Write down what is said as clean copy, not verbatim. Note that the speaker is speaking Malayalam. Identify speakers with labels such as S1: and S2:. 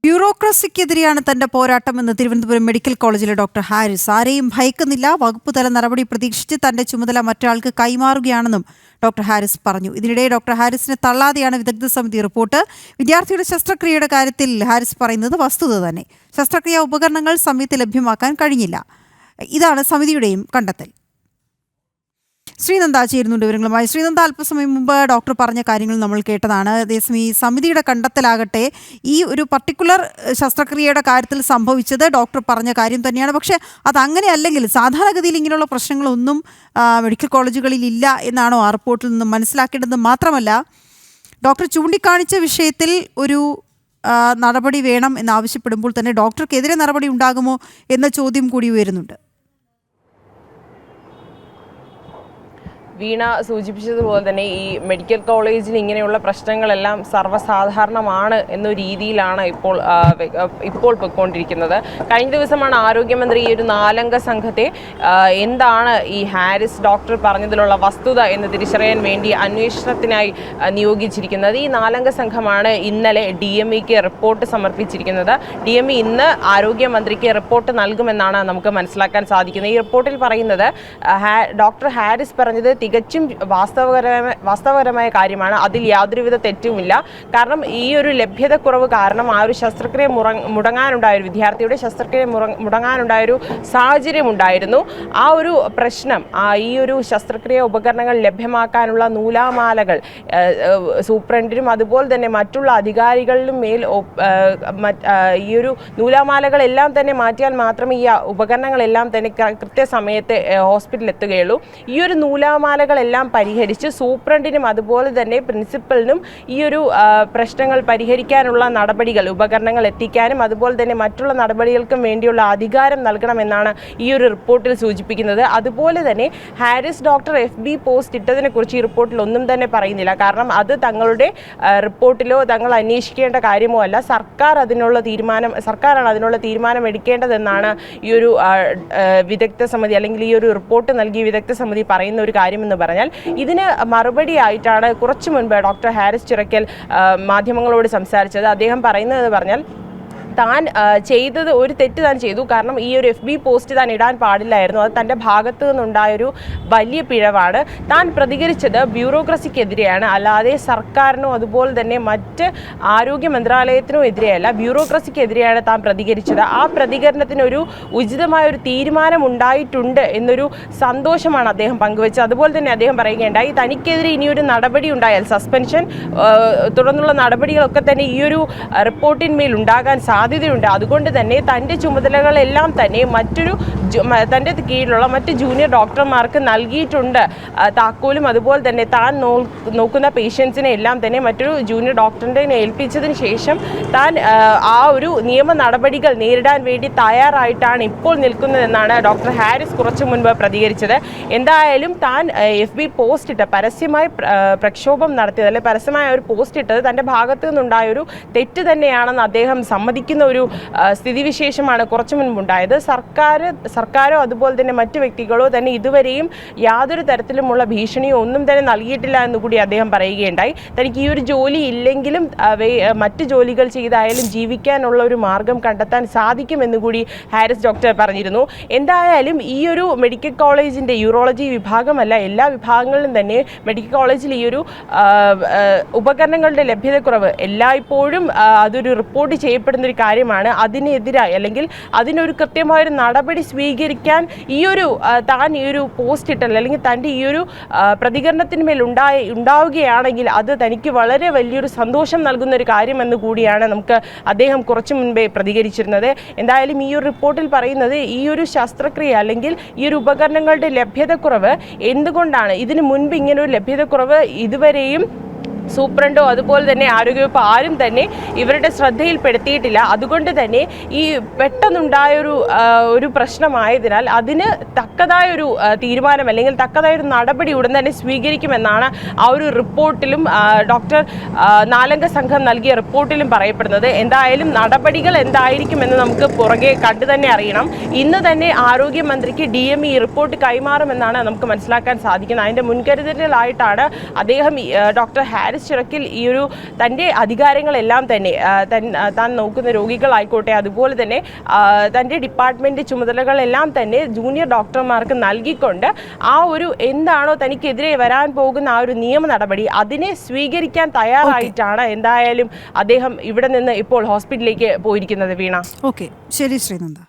S1: ബ്യൂറോക്രസിക്കെതിരെയാണ് തന്റെ പോരാട്ടമെന്ന് തിരുവനന്തപുരം മെഡിക്കൽ കോളേജിലെ ഡോക്ടർ ഹാരിസ്. ആരെയും ഭയക്കുന്നില്ല, വകുപ്പ് തല നടപടി പ്രതീക്ഷിച്ച് തന്റെ ചുമതല മറ്റൊരാൾക്ക് കൈമാറുകയാണെന്നും ഡോക്ടർ ഹാരിസ് പറഞ്ഞു. ഇതിനിടെ ഡോക്ടർ ഹാരിസിനെ തള്ളാതെയാണ് വിദഗ്ധ സമിതി റിപ്പോർട്ട്. വിദ്യാർത്ഥിയുടെ ശസ്ത്രക്രിയയുടെ കാര്യത്തിൽ ഹാരിസ് പറയുന്നത് വസ്തുത തന്നെ. ശസ്ത്രക്രിയാ ഉപകരണങ്ങൾ സമയത്ത് ലഭ്യമാക്കാൻ കഴിഞ്ഞില്ല. ഇതാണ് സമിതിയുടെയും കണ്ടെത്തൽ. ശ്രീനന്ദ ചേരുന്നുണ്ട് വിവരങ്ങളുമായി. ശ്രീനന്ദ, അല്പസമയം മുമ്പ് ഡോക്ടർ പറഞ്ഞ കാര്യങ്ങൾ നമ്മൾ കേട്ടതാണ്. അതേസമയം ഈ സമിതിയുടെ കണ്ടെത്തലാകട്ടെ ഈ ഒരു പർട്ടിക്കുലർ ശസ്ത്രക്രിയയുടെ കാര്യത്തിൽ സംഭവിച്ചത് ഡോക്ടർ പറഞ്ഞ കാര്യം തന്നെയാണ്. പക്ഷേ അതങ്ങനെ അല്ലെങ്കിൽ സാധാരണഗതിയിൽ ഇങ്ങനെയുള്ള പ്രശ്നങ്ങളൊന്നും മെഡിക്കൽ കോളേജുകളിൽ ഇല്ല എന്നാണോ ആ റിപ്പോർട്ടിൽ നിന്നും മനസ്സിലാക്കേണ്ടത്? മാത്രമല്ല, ഡോക്ടർ ചൂണ്ടിക്കാണിച്ച വിഷയത്തിൽ ഒരു നടപടി വേണം എന്നാവശ്യപ്പെടുമ്പോൾ തന്നെ ഡോക്ടർക്കെതിരെ നടപടി ഉണ്ടാകുമോ എന്ന ചോദ്യം കൂടി ഉയരുന്നുണ്ട്.
S2: വീണ സൂചിപ്പിച്ചതുപോലെ തന്നെ ഈ മെഡിക്കൽ കോളേജിൽ ഇങ്ങനെയുള്ള പ്രശ്നങ്ങളെല്ലാം സർവ്വസാധാരണമാണ് എന്ന രീതിയിലാണ് ഇപ്പോൾ പൊയ്ക്കൊണ്ടിരിക്കുന്നത്. കഴിഞ്ഞ ദിവസമാണ് ആരോഗ്യമന്ത്രി ഈ ഒരു 4 അംഗ സംഘത്തെ എന്താണ് ഈ ഹാരിസ് ഡോക്ടർ പറഞ്ഞതിലുള്ള വസ്തുത എന്ന് തിരിച്ചറിയാൻ വേണ്ടി അന്വേഷണത്തിനായി നിയോഗിച്ചിരിക്കുന്നത്. ഈ 4 അംഗ സംഘമാണ് ഇന്നലെ DMEക്ക് റിപ്പോർട്ട് സമർപ്പിച്ചിരിക്കുന്നത്. DME ഇന്ന് ആരോഗ്യമന്ത്രിക്ക് റിപ്പോർട്ട് നൽകുമെന്നാണ് നമുക്ക് മനസ്സിലാക്കാൻ സാധിക്കുന്നത്. ഈ റിപ്പോർട്ടിൽ പറയുന്നത് ഡോക്ടർ ഹാരിസ് പറഞ്ഞത് തികച്ചും വാസ്തവപരമായ കാര്യമാണ്. അതിൽ യാതൊരുവിധ തെറ്റുമില്ല. കാരണം ഈ ഒരു ലഭ്യതക്കുറവ് കാരണം ആ ഒരു ശസ്ത്രക്രിയ മുടങ്ങാനുണ്ടായ ഒരു വിദ്യാർത്ഥിയുടെ ശസ്ത്രക്രിയ മുടങ്ങാനുണ്ടായൊരു സാഹചര്യം ഉണ്ടായിരുന്നു. ആ ഒരു പ്രശ്നം ഈ ഒരു ശസ്ത്രക്രിയ ഉപകരണങ്ങൾ ലഭ്യമാക്കാനുള്ള നൂലാമാലകൾ സൂപ്രണ്ടിനും അതുപോലെ തന്നെ മറ്റുള്ള അധികാരികളിലും മേൽ ഈ ഒരു നൂലാമാലകളെല്ലാം തന്നെ മാറ്റിയാൽ മാത്രമേ ഈ ഉപകരണങ്ങളെല്ലാം തന്നെ കൃത്യസമയത്ത് ഹോസ്പിറ്റലിൽ എത്തുകയുള്ളൂ. ഈ ഒരു നൂലാമാലകളെല്ലാം പരിഹരിച്ച് സൂപ്രണ്ടിനും അതുപോലെ തന്നെ പ്രിൻസിപ്പലിനും ഈ ഒരു പ്രശ്നങ്ങൾ പരിഹരിക്കാനുള്ള നടപടികൾ, ഉപകരണങ്ങൾ എത്തിക്കാനും അതുപോലെ തന്നെ മറ്റുള്ള നടപടികൾക്കും വേണ്ടിയുള്ള അധികാരം നൽകണമെന്നാണ് ഈ ഒരു റിപ്പോർട്ടിൽ സൂചിപ്പിക്കുന്നത്. അതുപോലെ തന്നെ ഹാരിസ് ഡോക്ടർ FB പോസ്റ്റ് ഇട്ടതിനെ കുറിച്ച് ഈ റിപ്പോർട്ടിൽ ഒന്നും തന്നെ പറയുന്നില്ല. കാരണം അത് തങ്ങളുടെ റിപ്പോർട്ടിലോ തങ്ങൾ അന്വേഷിക്കേണ്ട കാര്യമോ അല്ല. സർക്കാരാണ് അതിനുള്ള തീരുമാനം എടുക്കേണ്ടതെന്നാണ് ഈ ഒരു വിദഗ്ധ സമിതി അല്ലെങ്കിൽ ഈ ഒരു റിപ്പോർട്ട് നൽകിയ വിദഗ്ധ സമിതി പറയുന്ന ഒരു കാര്യമെന്ന് പറഞ്ഞാൽ, ഇതിന് മറുപടിയായിട്ടാണ് കുറച്ചു മുൻപ് ഡോക്ടർ ഹാരിസ് ചിറക്കൽ മാധ്യമങ്ങളോട് സംസാരിച്ചത്. അദ്ദേഹം പറയുന്നത് പറഞ്ഞാൽ താൻ ചെയ്തത് ഒരു തെറ്റ് താൻ ചെയ്തു. കാരണം ഈ ഒരു FB പോസ്റ്റ് താൻ ഇടാൻ പാടില്ലായിരുന്നു. അത് തൻ്റെ ഭാഗത്തു നിന്നുണ്ടായൊരു വലിയ പിഴവാണ്. താൻ പ്രതികരിച്ചത് ബ്യൂറോക്രസിക്കെതിരെയാണ്, അല്ലാതെ സർക്കാരിനോ അതുപോലെ തന്നെ മറ്റ് ആരോഗ്യ മന്ത്രാലയത്തിനോ എതിരെയല്ല. ബ്യൂറോക്രസിക്കെതിരെയാണ് താൻ പ്രതികരിച്ചത്. ആ പ്രതികരണത്തിനൊരു ഉചിതമായൊരു തീരുമാനം ഉണ്ടായിട്ടുണ്ട് എന്നൊരു സന്തോഷമാണ് അദ്ദേഹം പങ്കുവച്ചത്. അതുപോലെ തന്നെ അദ്ദേഹം പറയുകയുണ്ടായി, തനിക്കെതിരെ ഇനിയൊരു നടപടി ഉണ്ടായാൽ സസ്പെൻഷൻ തുടർന്നുള്ള നടപടികളൊക്കെ തന്നെ ഈ ഒരു റിപ്പോർട്ടിന്മേൽ ഉണ്ടാകാൻ സാധ്യതയുണ്ട്. അതുകൊണ്ട് തന്നെ തൻ്റെ ചുമതലകളെല്ലാം തന്നെ തൻ്റെ കീഴിലുള്ള മറ്റ് ജൂനിയർ ഡോക്ടർമാർക്ക് നൽകിയിട്ടുണ്ട്. താക്കോലും അതുപോലെ തന്നെ താൻ നോക്കുന്ന പേഷ്യൻസിനെ എല്ലാം തന്നെ മറ്റൊരു ജൂനിയർ ഡോക്ടറിനെ ഏൽപ്പിച്ചതിന് ശേഷം താൻ ആ ഒരു നിയമ നടപടികൾ നേരിടാൻ വേണ്ടി തയ്യാറായിട്ടാണ് ഇപ്പോൾ നിൽക്കുന്നതെന്നാണ് ഡോക്ടർ ഹാരിസ് കുറച്ചു മുൻപ് പ്രതികരിച്ചത്. എന്തായാലും താൻ FB പോസ്റ്റ് ഇട്ട പരസ്യമായി പ്രക്ഷോഭം നടത്തിയത് അല്ലെങ്കിൽ പരസ്യമായ ഒരു പോസ്റ്റ് ഇട്ടത് തൻ്റെ ഭാഗത്തു നിന്നുണ്ടായൊരു തെറ്റ് തന്നെയാണെന്ന് അദ്ദേഹം സമ്മതിക്കുന്ന ഒരു സ്ഥിതിവിശേഷമാണ് കുറച്ചു മുൻപുണ്ടായത്. സർക്കാരോ അതുപോലെ തന്നെ മറ്റു വ്യക്തികളോ തന്നെ ഇതുവരെയും യാതൊരു തരത്തിലുമുള്ള ഭീഷണിയോ ഒന്നും തന്നെ നൽകിയിട്ടില്ല എന്നുകൂടി അദ്ദേഹം പറയുകയുണ്ടായി. തനിക്ക് ഈ ഒരു ജോലി ഇല്ലെങ്കിലും മറ്റ് ജോലികൾ ചെയ്തായാലും ജീവിക്കാനുള്ള ഒരു മാർഗം കണ്ടെത്താൻ സാധിക്കുമെന്നുകൂടി ഹാരിസ് ഡോക്ടർ പറഞ്ഞിരുന്നു. എന്തായാലും ഈ ഒരു മെഡിക്കൽ കോളേജിൻ്റെ യൂറോളജി വിഭാഗമല്ല, എല്ലാ വിഭാഗങ്ങളിലും തന്നെ മെഡിക്കൽ കോളേജിൽ ഈ ഒരു ഉപകരണങ്ങളുടെ ലഭ്യതക്കുറവ് എല്ലായ്പ്പോഴും അതൊരു റിപ്പോർട്ട് ചെയ്യപ്പെടുന്നൊരു കാര്യമാണ്. അതിനെതിരായി അല്ലെങ്കിൽ അതിനൊരു കൃത്യമായൊരു നടപടി സ്വീകരിക്കാൻ താൻ ഈ ഒരു പോസ്റ്റ് ഇട്ടല്ല അല്ലെങ്കിൽ തൻ്റെ ഈ ഒരു പ്രതികരണത്തിന്മേൽ ഉണ്ടാവുകയാണെങ്കിൽ അത് തനിക്ക് വളരെ വലിയൊരു സന്തോഷം നൽകുന്ന ഒരു കാര്യമെന്ന് കൂടിയാണ് അദ്ദേഹം കുറച്ചു മുൻപേ പ്രതികരിച്ചിരുന്നത്. എന്തായാലും ഈ ഒരു റിപ്പോർട്ടിൽ പറയുന്നത് ഈ ഒരു ശസ്ത്രക്രിയ അല്ലെങ്കിൽ ഈ ഒരു ഉപകരണങ്ങളുടെ ലഭ്യതക്കുറവ് എന്തുകൊണ്ടാണ്, ഇതിനു മുൻപ് ഇങ്ങനൊരു ലഭ്യതക്കുറവ് ഇതുവരെയും സൂപ്രണ്ടോ അതുപോലെ തന്നെ ആരോഗ്യവകുപ്പ് ആരും തന്നെ ഇവരുടെ ശ്രദ്ധയിൽപ്പെടുത്തിയിട്ടില്ല. അതുകൊണ്ട് തന്നെ ഈ പെട്ടെന്നുണ്ടായൊരു പ്രശ്നമായതിനാൽ അതിന് തക്കതായൊരു തീരുമാനം അല്ലെങ്കിൽ തക്കതായൊരു നടപടി ഉടൻ തന്നെ സ്വീകരിക്കുമെന്നാണ് ആ ഒരു റിപ്പോർട്ടിലും ഡോക്ടർ 4 അംഗ സംഘം നൽകിയ റിപ്പോർട്ടിലും പറയപ്പെടുന്നത്. എന്തായാലും നടപടികൾ എന്തായിരിക്കുമെന്ന് നമുക്ക് പുറകെ കണ്ടു തന്നെ അറിയണം. ഇന്ന് തന്നെ ആരോഗ്യമന്ത്രിക്ക് DME ഈ റിപ്പോർട്ട് കൈമാറുമെന്നാണ് നമുക്ക് മനസ്സിലാക്കാൻ സാധിക്കുന്നത്. അതിൻ്റെ മുൻകരുതലായിട്ടാണ് അദ്ദേഹം ഡോക്ടർ ഹാരിസ് ഹാരിസ് ചിറക്കൽ ഈ ഒരു തൻ്റെ അധികാരങ്ങളെല്ലാം തന്നെ താൻ നോക്കുന്ന രോഗികളായിക്കോട്ടെ, അതുപോലെ തന്നെ തൻ്റെ ഡിപ്പാർട്ട്മെൻറ്റ് ചുമതലകളെല്ലാം തന്നെ ജൂനിയർ ഡോക്ടർമാർക്ക് നൽകിക്കൊണ്ട് ആ ഒരു എന്താണോ തനിക്കെതിരെ വരാൻ പോകുന്ന ആ ഒരു നിയമ നടപടി അതിനെ സ്വീകരിക്കാൻ തയ്യാറായിട്ടാണ് എന്തായാലും അദ്ദേഹം ഇവിടെ നിന്ന് ഇപ്പോൾ ഹോസ്പിറ്റലിലേക്ക് പോയിരിക്കുന്നത്. വീണ.
S1: ഓക്കെ, ശരി ശ്രീനന്ദ.